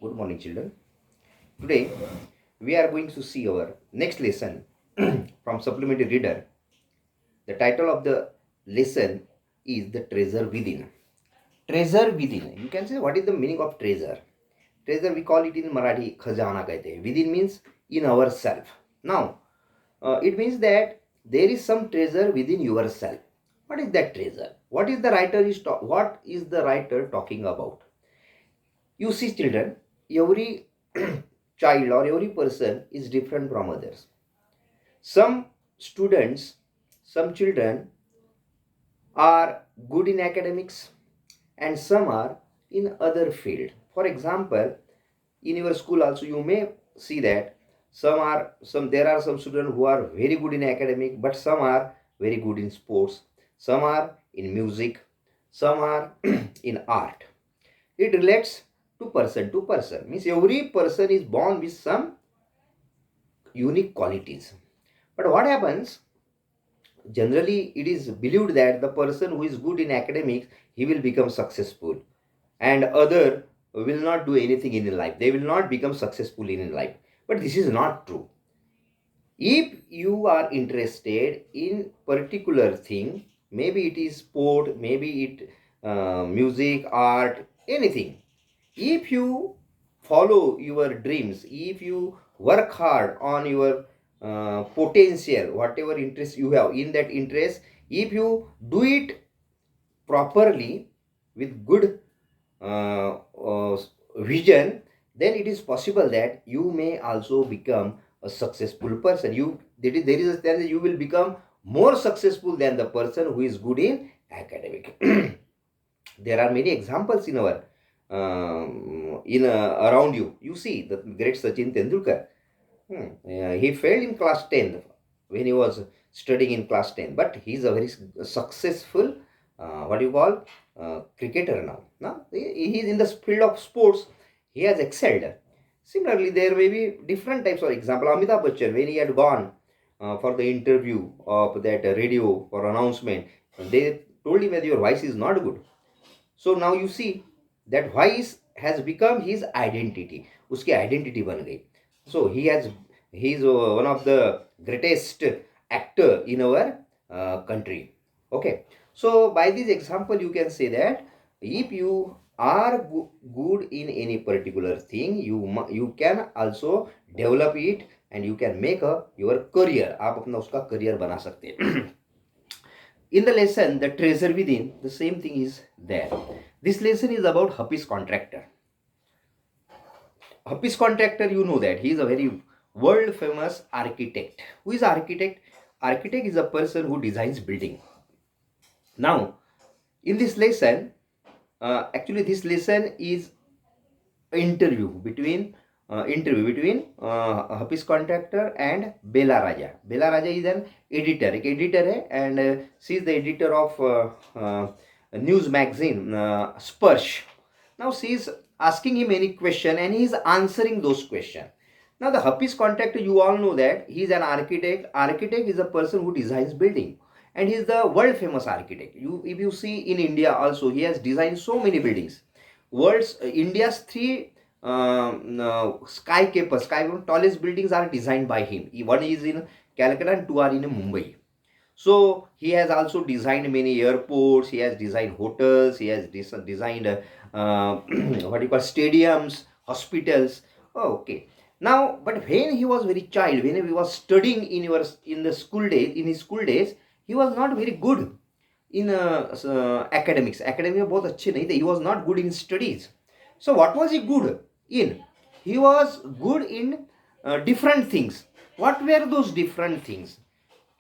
Good morning, children. Today we are going to see our next lesson from Supplementary Reader. The title of the lesson is The Treasure Within. Treasure within. You can say, what is the meaning of treasure? Treasure, we call it in Marathi khajana कहते हैं. Within means in ourself. Now, it means that there is some treasure within yourself. What is that treasure? What is the writer talking about? You see, children, every child or every person is different from others. Some students, some children are good in academics and some are in other field. For example, in your school also you may see that there are some students who are very good in academic, but some are very good in sports, some are in music, some are in art. It relates to person, means every person is born with some unique qualities. But what happens, generally it is believed that the person who is good in academics, he will become successful, and other will not do anything in life, they will not become successful in life. But this is not true. If you are interested in particular thing, maybe it is sport, maybe it music, art, anything, if you follow your dreams, if you work hard on your potential, whatever interest you have in that interest, if you do it properly with good uh, uh, vision, then it is possible that you may also become a successful person. There is a chance that you will become more successful than the person who is good in academic. There are many examples in our around you. You see the great Sachin Tendulkar. He failed in class 10 when he was studying in class 10, but he is a very successful, what do you call, cricketer now. Now he is in the field of sports. He has excelled. Similarly, there may be different types of example. Amitabh Bachchan, when he had gone for the interview of that radio for announcement, they told him that your voice is not good. So now you see that voice has become his identity. उसकी identity बन गई. So he is one of the greatest actor in our country. Okay. So by this example, you can say that if you are good in any particular thing, you can also develop it and you can make your career. आप अपना उसका career बना सकते हैं. In the lesson, the treasure within, the same thing is there. This lesson is about Hafiz Contractor. Hafiz Contractor, you know that he is a very world famous architect. Who is architect? Architect is a person who designs building. Now, in this lesson, actually this lesson is interview between Hafiz Contractor and Bella Raja. Bella Raja is an editor, एक editor है, and she is the editor of news magazine Sparsh. Now she is asking him any question and he is answering those questions. Now the Hafiz Contractor, you all know that he is an architect. Architect is a person who designs building, and he is the world famous architect. If you see in India also, he has designed so many buildings. India's three skyscrapers, tallest buildings are designed by him. One is in Calcutta and two are in Mumbai. So he has also designed many airports, he has designed hotels, he has designed what you call stadiums, hospitals. Oh, okay. Now, but when he was very child, when he was studying in his school days, he was not very good in academics. Academic बहुत अच्छे नहीं थे. He was not good in studies. So what was he good in? He was good in different things. What were those different things?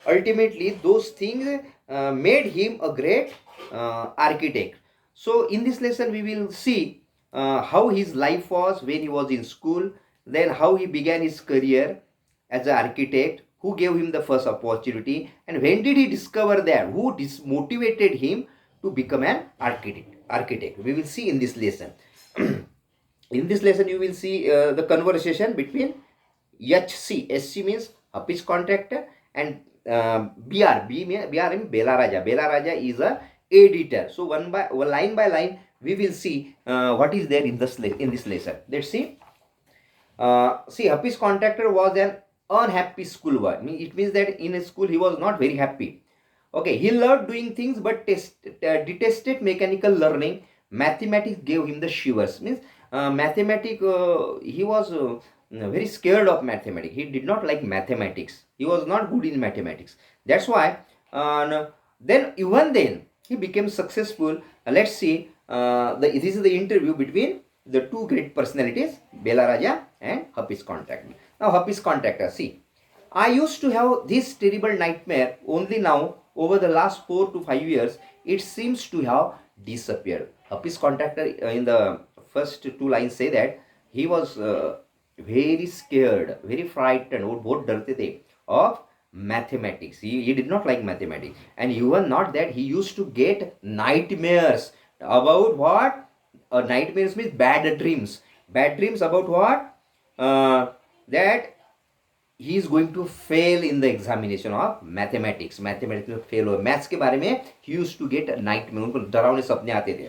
Ultimately, those things made him a great architect. So in this lesson, we will see how his life was when he was in school, then how he began his career as an architect, who gave him the first opportunity, and when did he discover that, who motivated him to become an architect. We will see in this lesson. In this lesson, you will see the conversation between HC. SC means Hafiz Contractor, and BR means Bella Raja. Bella Raja is a editor. So line by line we will see what is there in this lesson. Let's see. See, Happy's contractor was an unhappy schoolboy. It means that in his school he was not very happy. Okay, he loved doing things but detested mechanical learning. Mathematics gave him the shivers. Means he was very scared of mathematics. He did not like mathematics. He was not good in mathematics. That's why. Then even then he became successful. Let's see. This is the interview between the two great personalities, Bela Raja and Happy's contractor. Now Happy's contractor. See, I used to have this terrible nightmare. Only now, over the last 4 to 5 years, it seems to have disappeared. Happy's contractor in the first two lines say that he was very scared, very frightened, बहुत डरते थे of mathematics. He did not like mathematics, and even not that, he used to get nightmares about what? Nightmares means bad dreams. Bad dreams about what? That he is going to fail in the examination of mathematics. Mathematics में fail हो. Maths के बारे में he used to get nightmare. उनको डरावने सपने आते थे.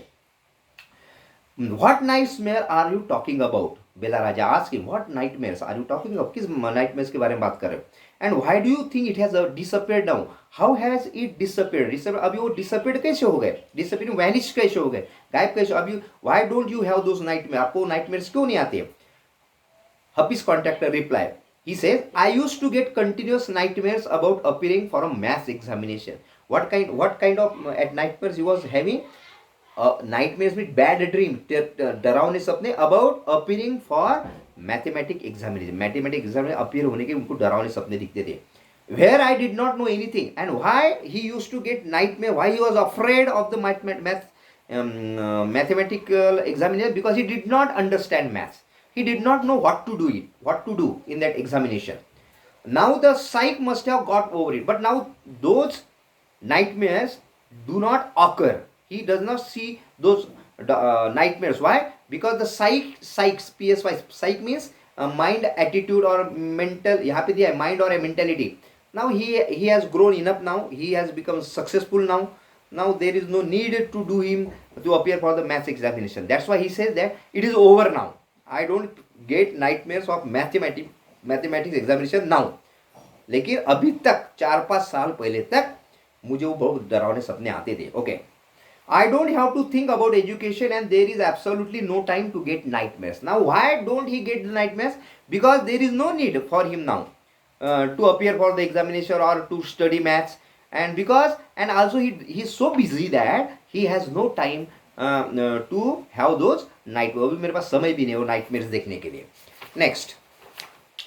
What nightmare are you talking about? Bela Raja asked him, what nightmares are you talking about? किस nightmares के बारे में बात कर रहे हो? And why do you think it has disappeared now? How has it disappeared? अभी वो disappeared कैसे हो गए? Disappeared, vanish कैसे हो गए? गायब कैसे? अभी why don't you have those nightmares? आपको nightmares क्यों नहीं आते? Happy's contractor replied. He says, I used to get continuous nightmares about appearing for a maths examination. What kind of at nightmares he was having? Nightmares with bad dream, डरावने सपने about appearing for mathematics examination. Mathematics examination appear होने के उनको डरावने सपने दिखते थे. Where I did not know anything, and why he used to get nightmare, why he was afraid of the mathematical examination, because he did not understand maths. He did not know what to do in that examination. Now the psych must have got over it, but now those nightmares do not occur. He does not see those nightmares. Why? Because the psych means mind, attitude or mental. यहाँ पे दिया है mind or a mentality. Now he has grown enough. Now he has become successful. Now there is no need to do him to appear for the maths examination. That's why he says that it is over now. I don't get nightmares of mathematics examination now. लेकिन अभी तक 4-5 साल पहले तक मुझे वो बहुत डरावने सपने आते थे. Okay. I don't have to think about education, and there is absolutely no time to get nightmares. Now, why don't he get the nightmares? Because there is no need for him now to appear for the examination or to study maths. And also he is so busy that he has no time to have those nightmares. अभी मेरे पास समय भी नहीं वो nightmares देखने के लिए. Next,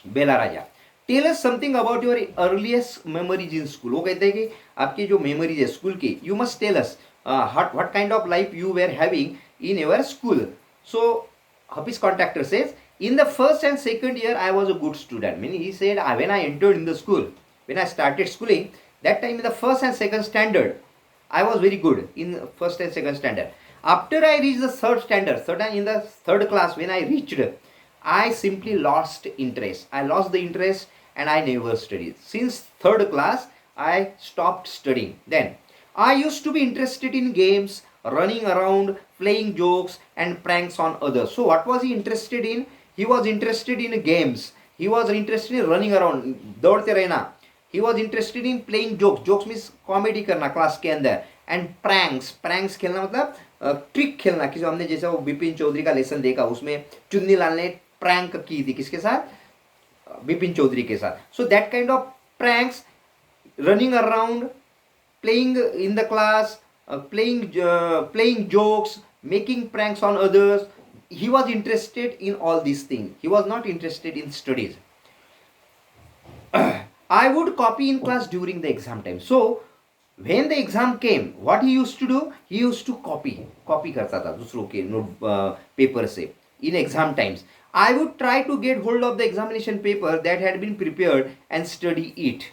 Bela Raja. Tell us something about your earliest memories in school. वो कहते हैं कि आपकी जो memories है स्कूल की, you must tell us what kind of life you were having in your school. So Happy's contractor says, in the first and second year I was a good student. Meaning he said, when I entered in the school, when I started schooling, that time in the first and second standard, I was very good in first and second standard. After I reached the third standard, in the third class, when I reached, I simply lost interest. I lost the interest and I never studied. Since third class, I stopped studying. Then I used to be interested in games, running around, playing jokes and pranks on others. So what was he interested in? He was interested in games. He was interested in running around, दौड़ते रहना. He was interested in playing jokes. Jokes means comedy करना class के अंदर. And pranks खेलना मतलब trick खेलना. किसी हमने जैसा वो बिपिन चौधरी का लेसन देखा, उसमें चुन्नीलाल ने प्रैंक की थी किसके साथ? बिपिन चौधरी के साथ. So that kind of pranks, running around, playing in the class, playing jokes, making pranks on others. He was interested in all these things. He was not interested in studies. I would copy in class during the exam time. So when the exam came, what he used to do? He used to copy करता था दूसरों के note paper से in exam times. I would try to get hold of the examination paper that had been prepared and study it.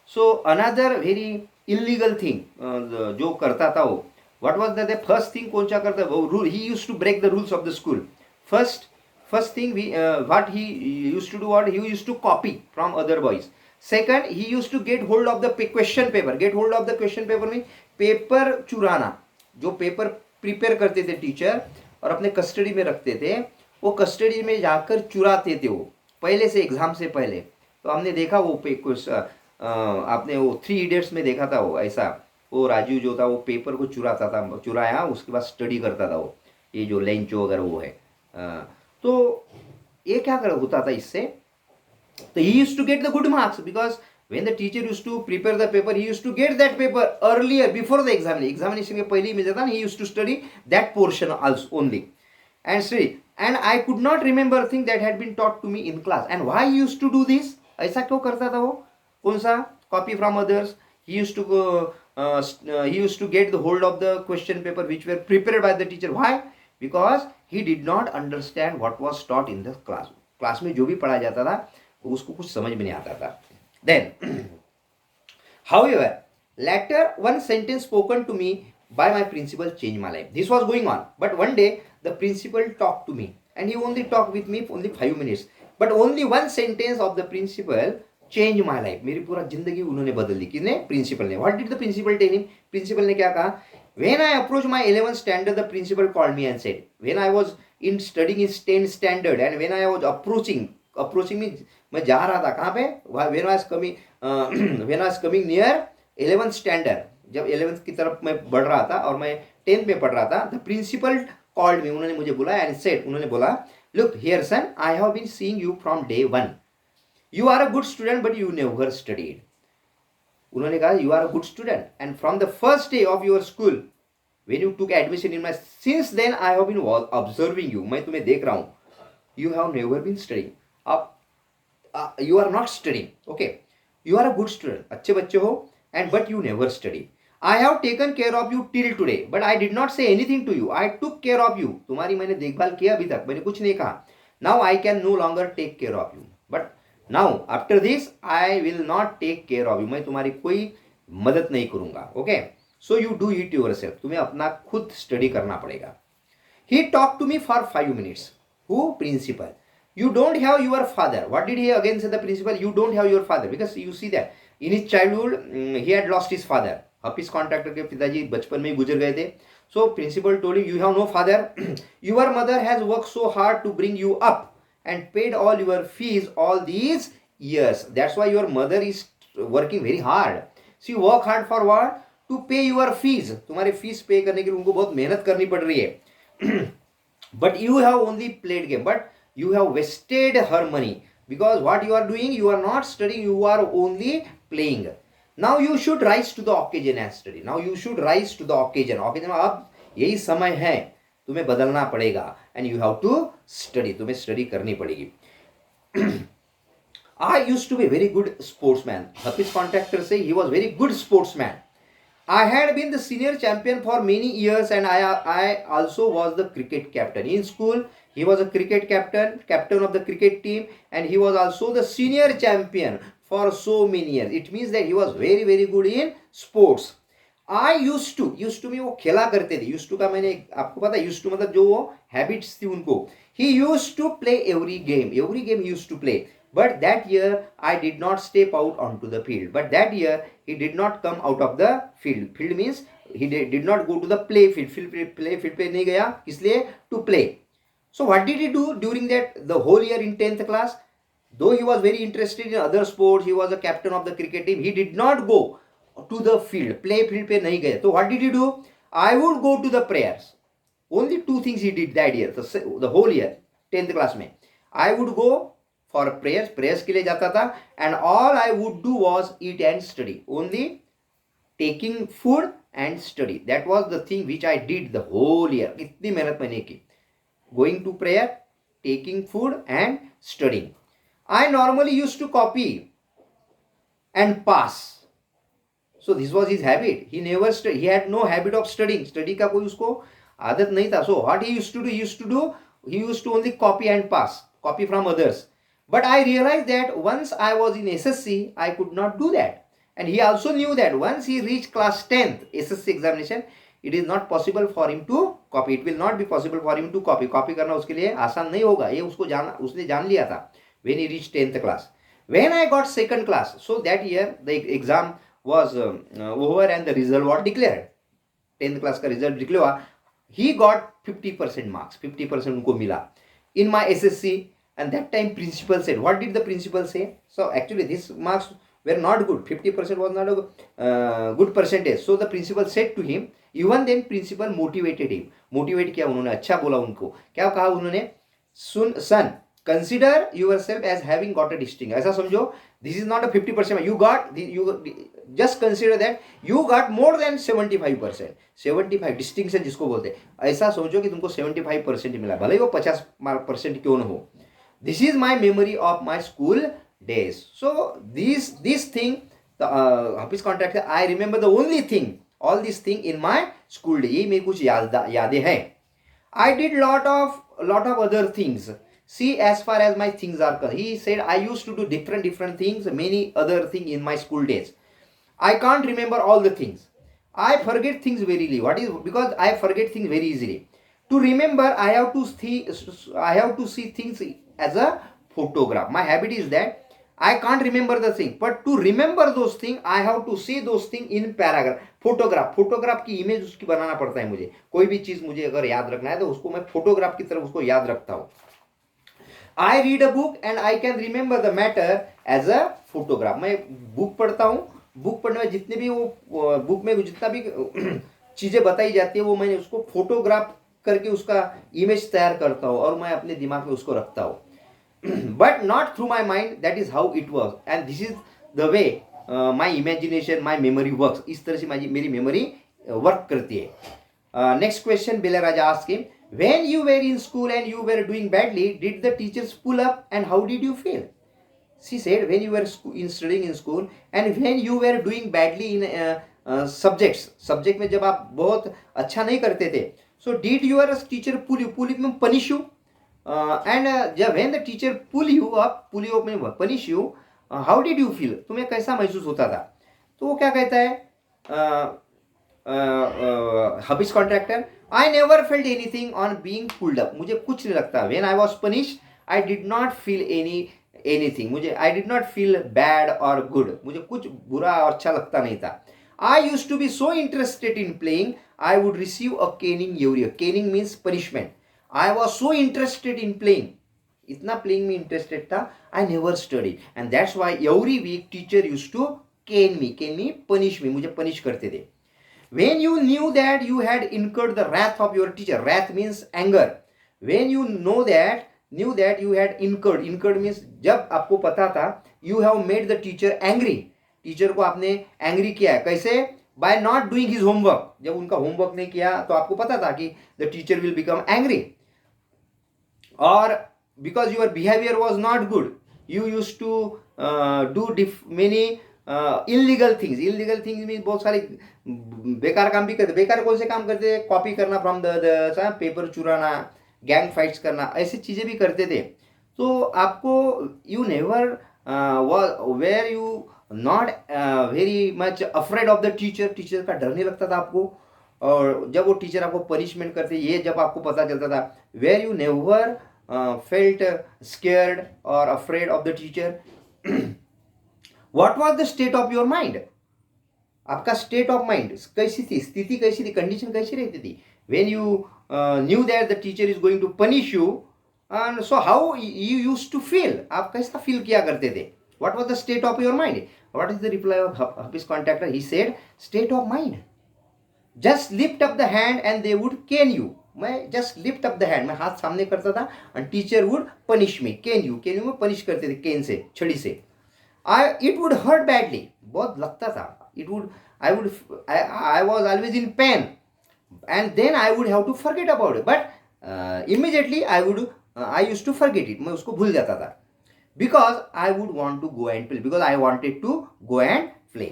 So another very illegal thing जो करता था वो, what was the first thing कौन सा करता वो rule? He used to break the rules of the school. First thing what he used to do, what he used to copy from other boys. Second, he used to get hold of the question paper. Get hold of the question paper means paper चुराना. जो paper prepare करते थे teacher और अपने custody में रखते थे, वो कस्टडी में जाकर चुराते थे वो पहले से, एग्जाम से पहले। तो हमने देखा वो कुछ आपने वो 3 इडियट्स में देखा था वो ऐसा, वो राजू जो था वो पेपर को चुराता था, चुराया उसके बाद स्टडी करता था वो, ये जो लेंचो अगर वो है। तो ये क्या कर होता था इससे, तो he used to get the good marks because when the teacher used to prepare the paper, he used to get that paper earlier before the examination के पहले ही मिल जाता, he used to study that portion also only and study, and I could not remember thing that had been taught to me in class. And why he used to do this, ऐसा क्यों करता था वो, कौन सा copy from others, he used to he used to get the hold of the question paper which were prepared by the teacher. Why? Because he did not understand what was taught in the class. Class में जो भी पढ़ाया जाता था उसको कुछ समझ में नहीं आता था. Then, however, later one sentence spoken to me by my principal changed my life. This was going on, but one day the principal talked to me, and he only talked with me for only 5 minutes. But only one sentence of the principal changed my life. मेरी पूरा जिंदगी उन्होंने बदल दी. किसने? Principal ने. What did the principal tell him? Principal ने क्या कहा? When I approached my 11th standard, the principal called me and said, when I was in studying in 10th standard, and when I was approaching means मैं जा रहा था कहाँ पे, when I was coming when I was coming near 11th standard, जब 11th की तरफ मैं बढ़ रहा था और मैं 10th में पढ़ रहा था, the principal called me, उन्होंने मुझे बुलाया and said, उन्होंने बोला, look here son, I have been seeing you from day one. You are a good student but you never studied. उन्होंने कहा you are a good student and from the first day of your school when you took admission in my, since then I have been observing you, मैं तुम्हें देख रहा हूँ, you have never been studying. अब you are not studying, okay, you are a good student, अच्छे बच्चे हो, and but you never study. I have taken care of you till today, but I did not say anything to you. I took care of you. तुम्हारी मैंने देखभाल किया अभी तक, मैंने कुछ नहीं कहा. Now I can no longer take care of you. But now after this I will not take care of you. मैं तुम्हारी कोई मदद नहीं करूंगा. Okay? So you do it yourself. तुम्हें अपना खुद स्टडी करना पड़ेगा. He talked to me for 5 minutes. Who? Principal. You don't have your father. What did he again say, the principal? You don't have your father, because you see that in his childhood he had lost his father. Office contractor के पिताजी बचपन में ही गुजर गए थे. So principal told him, you have no father, your mother has work so hard to bring you up and paid all your fees all these years. That's why your mother is working very hard. She work hard for what? To pay your fees. तुम्हारे fees पे करने के लिए उनको बहुत मेहनत करनी पड़ रही है. But you have only played game. But you have wasted her money, because what you are doing, you are not studying, you are only playing. Now you should rise to the occasion and study. Now you should rise to the occasion. Occasion अब यही समय है, तुम्हें बदलना पड़ेगा, and you have to study. तुम्हें study करनी पड़ेगी. I used to be very good sportsman. Hafiz contractor say he was very good sportsman. I had been the senior champion for many years, and I also was the cricket captain. In school, he was a cricket captain of the cricket team, and he was also the senior champion for so many years. It means that he was very very good in sports. I used to में वो खेला करते थे. used to का मैंने आपको पता है, used to मतलब जो वो हैबिट्स थी उनको. He used to play every game he used to play. But that year I did not step out onto the field. But that year he did not come out of the field. Field means he did not go to the play field. Field पे नहीं गया, इसलिए to play. So what did he do during the whole year in 10th class? Though he was very interested in other sports, he was a captain of the cricket team, he did not go to the field. Play field पे नहीं गए. So what did he do? I would go to the prayers. Only 2 things he did that year, the whole year 10th class में. I would go for prayers के लिए जाता था, and all I would do was eat and study. Only taking food and study. That was the thing which I did the whole year. इतनी मेहनत मैंने की. Going to prayer, taking food and studying. I normally used to copy and pass. So this was his habit. He never he had no habit of studying. Study का कोई उसको आदत नहीं था. So what he used to do, he used to only copy and pass. Copy from others. But I realized that once I was in SSC, I could not do that. And he also knew that once he reached class 10th SSC examination, it is not possible for him to copy. It will not be possible for him to copy. Copy करना उसके लिए आसान नहीं होगा. ये उसने जान लिया था when he reached 10th class. When I got 2nd class, so that year the exam was over and the result was declared. 10th class का result declare हुआ. he got 50% marks, 50% उनको मिला in my SSC. And that time principal said, what did the principal say? So actually this marks were not good, 50% was not a good percentage. So the principal said to him, even then principal motivated him. Motivate किया उन्होंने, अच्छा बोला उनको. क्या कहा उन्होंने? सुन son, consider yourself as having got a distinction. ऐसा समझो, this is not a 50%, you just consider that you got more than 75%. 75 distinction जिसको बोलते हैं, ऐसा समझो कि तुमको 75% मिला, भले ही वो 50% क्यों ना हो. This is my memory of my school days. So this thing, the Hafiz contract, I remember the only thing, all these thing in my school day. ये मेरी कुछ यादें हैं. I did lot of other things. See, as far as my things are concerned, he said I used to do different things, many other things in my school days. I can't remember all the things. I forget things very easily. What is because I forget things very easily. To remember, I have to see things as a photograph. My habit is that I can't remember the thing, but to remember those things, I have to see those things in paragraph. Photograph की image उसकी बनाना पड़ता है मुझे. कोई भी चीज मुझे अगर याद रखना है तो उसको मैं फोटोग्राफ की तरफ उसको याद रखता हूँ. I read a book and I can remember the matter as a photograph. मैं बुक पढ़ता हूँ, बुक पढ़ने में जितने भी वो बुक में जितना भी चीजें बताई जाती है वो मैंने उसको फोटोग्राफ करके उसका इमेज तैयार करता हूँ और मैं अपने दिमाग में उसको रखता हूँ. But not through my mind. That is how it was, and this is the way my imagination, my memory works. इस तरह से मेरी memory work करती है. Next question, Bela Raja asked him, when you were in school and you were doing badly, did the teachers pull up and how did you feel? She said, when you were studying in school and when you were doing badly in subject में जब आप बहुत अच्छा नहीं करते थे, so did your teacher pull you means punish you? And when the teacher pull you up means punish you, how did you feel? तुम्हें कैसा महसूस होता था? तो वो क्या कहता है हबीज contractor, I never felt anything on being pulled up. मुझे कुछ नहीं लगता. When I was punished I did not feel anything. मुझे I did not feel bad और गुड. मुझे कुछ बुरा और अच्छा लगता नहीं था. I use to be so interested in playing I would receive a caning every year. Caning means punishment. I was so interested in playing. इतना प्लेइंग में इंटरेस्टेड था. I never study and that's why every week teacher use to cane me punish me. मुझे punish करते थे. When you knew that you had incurred the wrath of your teacher, wrath means anger. When you knew that you had incurred means जब आपको पता था, you have made the teacher angry. Teacher को आपने angry किया है. कैसे? By not doing his homework. जब उनका होमवर्क नहीं किया तो आपको पता था कि the teacher will become angry. Or because your behavior was not good, you used to do many illegal things. Illegal things mean बहुत सारे बेकार काम भी करते. बेकार कौन से काम करते? कॉपी करना फ्रॉम द पेपर, चुराना, गैंग फाइट्स करना, ऐसी चीज़ें भी करते थे. तो आपको you never wear you not very much afraid of the teacher. Teacher का डर नहीं लगता था आपको. और जब वो टीचर आपको पनिशमेंट करते, ये जब आपको पता चलता था, where you never felt scared और afraid of the teacher. What was the state of your mind? आपका state of mind कैसी थी? स्थिति कैसी थी? कंडीशन कैसी रहती थी? When you knew that the teacher is going to punish you, and so how you used to feel? आप कैसा feel किया करते थे? What was the state of your mind? What is the reply of Hafiz contractor? He said, state of mind. Just lift up the hand and they would cane you. मैं just lift up the hand, मैं हाथ सामने करता था and teacher would punish me. cane you में punish करते थे cane से, छड़ी से. It would hurt badly. बहुत लगता था. I was always in pain, and then I would have to forget about it. But immediately I used to forget it. मैं उसको भूल जाता था. Because I would want to go and play. Because I wanted to go and play.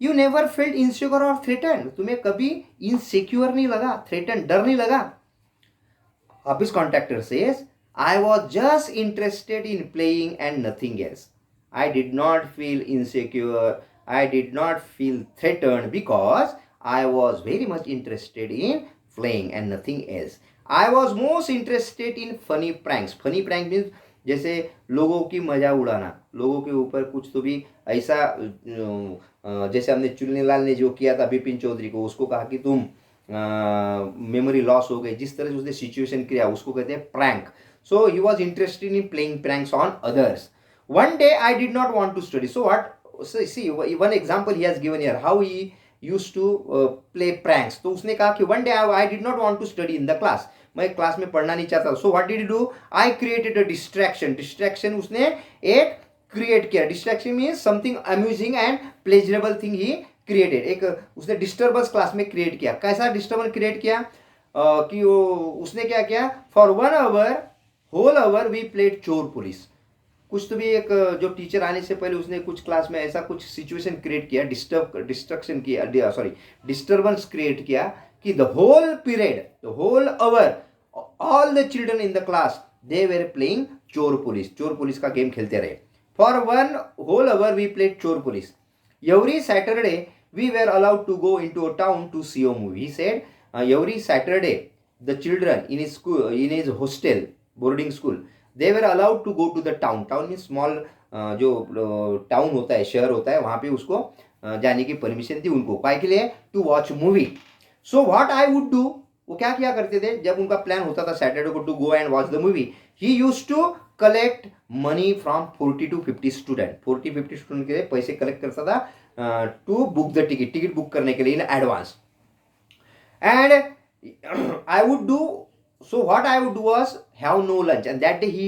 You never felt insecure or threatened. तुम्हें कभी insecure नहीं लगा, threatened, डर नहीं लगा. Office contractor says, I was just interested in playing and nothing else. I did not feel insecure. I did not feel threatened because I was very much interested in playing and nothing else. I was most interested in funny pranks. Funny prank means जैसे लोगों की मजा उड़ाना, लोगों के ऊपर कुछ तो भी ऐसा, जैसे हमने चुन्नीलाल ने जो किया था बिपिन चौधरी को, उसको कहा कि तुम मेमोरी लॉस हो गई, जिस तरह से उसने सिचुएशन किया उसको कहते हैं prank. So he was interested in playing pranks on others. One day I did not want to study. So what? So see, one example he has given here. How he used to play pranks. तो उसने कहा कि one day I did not want to study in the class. मैं class में पढ़ना नहीं चाहता. So what did he do? I created a distraction. Distraction उसने एक क्रिएट किया. Distraction means something amusing and pleasurable thing he created. एक उसने डिस्टर्बेंस क्लास में क्रिएट किया. कैसा डिस्टर्बेंस क्रिएट किया? कि वो उसने क्या किया? For 1 hour, whole hour we played चोर पुलिस. कुछ तो भी एक जो टीचर आने से पहले उसने कुछ क्लास में ऐसा कुछ सिचुएशन क्रिएट किया, डिस्ट्रक्शन किया, सॉरी डिस्टर्बेंस क्रिएट किया कि the whole period, the whole hour, all the children in the class they were playing चोर पुलिस का गेम खेलते रहे. For 1 whole hour we played चोर पुलिस. Every Saturday we were allowed to go into a town to see a movie. He said every Saturday the children in his school, in his hostel, boarding school, they were allowed to go to the town. Town means small, जो town होता है, शहर होता है, वहाँ पे उसको जाने की परमिशन थी उनको. काय के लिए? To watch movie. So what I would do, वो क्या किया करते थे जब उनका प्लान होता था सैटरडे को to go and watch the movie? He used to collect money from 40 to 50 student. 40-50 student के लिए पैसे कलेक्ट करता था to book the ticket book करने के लिए in advance. And I would do, so what I would do was have no lunch, and that day he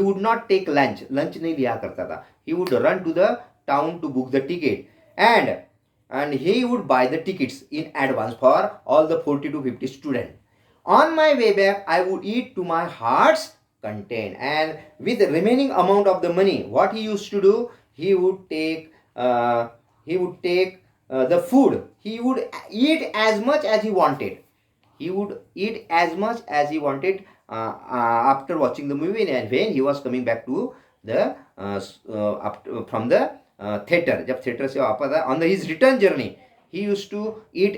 would not take lunch नहीं लिया करता था. He would run to the town to book the ticket, and he would buy the tickets in advance for all the 40 to 50 students. On my way back I would eat to my heart's content, and with the remaining amount of the money, what he used to do, he would take the food. He would eat as much as he wanted. He would eat as much as he wanted after watching the movie, and when he was coming back to the from the theater, जब theater से वापस आया, on his return journey he used to eat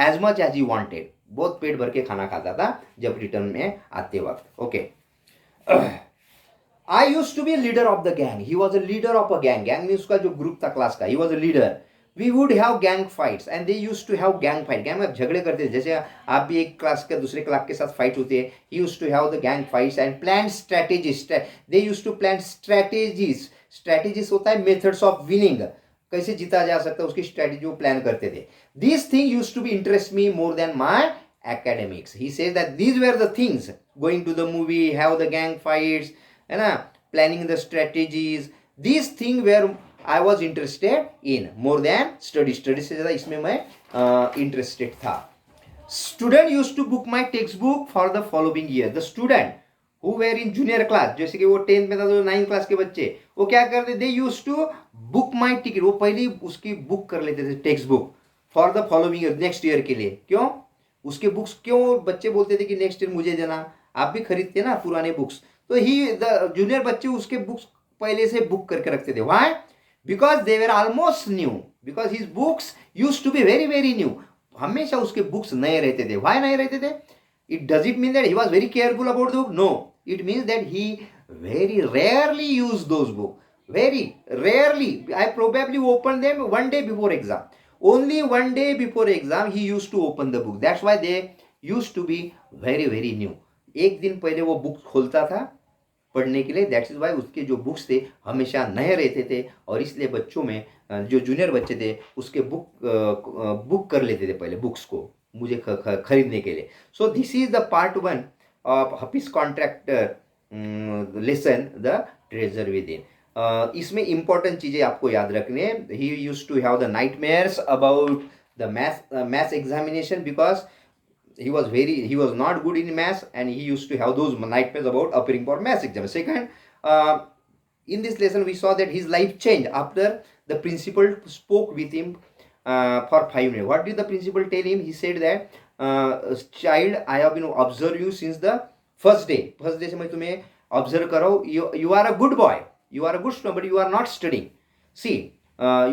as much as he wanted. बहुत पेट भर के खाना खाता था जब रिटर्न में आते वक्त. Okay. I used to be a leader of the gang. He was a leader of a gang. Gang means उसका जो ग्रुप था क्लास का. He was a leader. We would have gang fights, and they used to have gang fight. Gang में झगड़े करते थे, जैसे आप भी एक क्लास के दूसरे क्लास के साथ फाइट होती है. He used to have the gang fights and plan strategies. They used to plan strategies. Strategies होता है methods of winning. कैसे जीता जा सकता है उसकी स्ट्रेटेजी वो प्लान करते थे. These things used to be interest me more than my academics. He says that these were the things: going to the movie, have the gang fights, है ना, planning the strategies. These things were I was interested in more than study. Study से ज़्यादा इसमें मैं interested था. Student used to book my textbook for the following year. The student who were in junior class, जैसे कि वो 10th में था तो 9th क्लास के बच्चे, वो क्या करते? They used to book my ticket. वो पहले ही उसकी बुक कर लेते थे text book for the following year, next year के लिए. क्यों? उसके बुक्स क्यों बच्चे बोलते थे कि नेक्स्ट ईयर मुझे देना? आप भी खरीदते ना पुराने बुक्स, तो ही द जूनियर बच्चे उसके बुक्स पहले से बुक करके रखते थे. Why? Because they were almost new. Because his books used to be very very new. हमेशा उसके बुक्स नए रहते थे. Why नए रहते थे? Does it mean that he was very careful about the book? No. It means that he very rarely used those books. Very rarely. I probably opened them one day before exam. Only one day before exam he used to open the book. That's why they used to be very very new. एक दिन पहले वो book खोलता था पढ़ने के लिए. That's is why उसके जो बुक्स थे हमेशा नए रहते थे, और इसलिए बच्चों में जो जूनियर बच्चे थे उसके बुक कर लेते थे पहले बुक्स को मुझे खरीदने के लिए. So this is the part 1 of Hafeez Contractor lesson the treasure within. इसमें इंपॉर्टेंट चीज़ें आपको याद रखनी है. He used to have the nightmares about the maths examination because he was not good in maths, and he used to have those nightmares about appearing for maths exam. Second, in this lesson we saw that his life changed after the principal spoke with him for 5 minutes. What did the principal tell him? He said that child, I have been observing you since the first day से मैं तुम्हें observe कर रहा हूँ. You are a good boy, you are a good student, but you are not studying. See,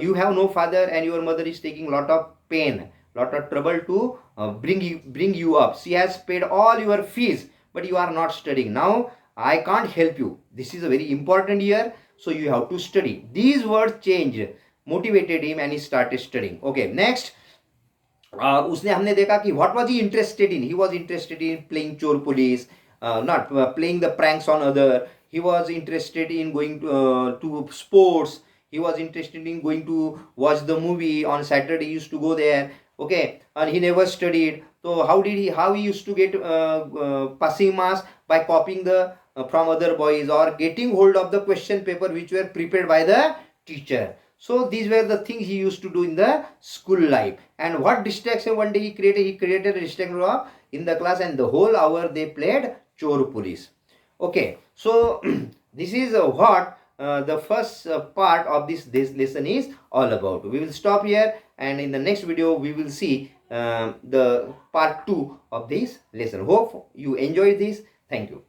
you have no father and your mother is taking lot of pain, lot of trouble to bring you up. She has paid all your fees, but you are not studying. Now I can't help you. This is a very important year, so you have to study. These words changed, motivated him, and he started studying. Okay, next, उसने हमने देखा कि what was he was interested in playing चोर पुलिस, not playing the pranks on other. He was interested in going to sports. He was interested in going to watch the movie on Saturday. He used to go there. Okay, and he never studied. So how he used to get passing marks? By copying the from other boys, or getting hold of the question paper which were prepared by the teacher. So these were the things he used to do in the school life. And what distraction one day he created a distraction in the class, and the whole hour they played chor police. Okay, so this is what the first part of this lesson is all about. We will stop here, and in the next video we will see the part 2 of this lesson. Hope you enjoy this. Thank you.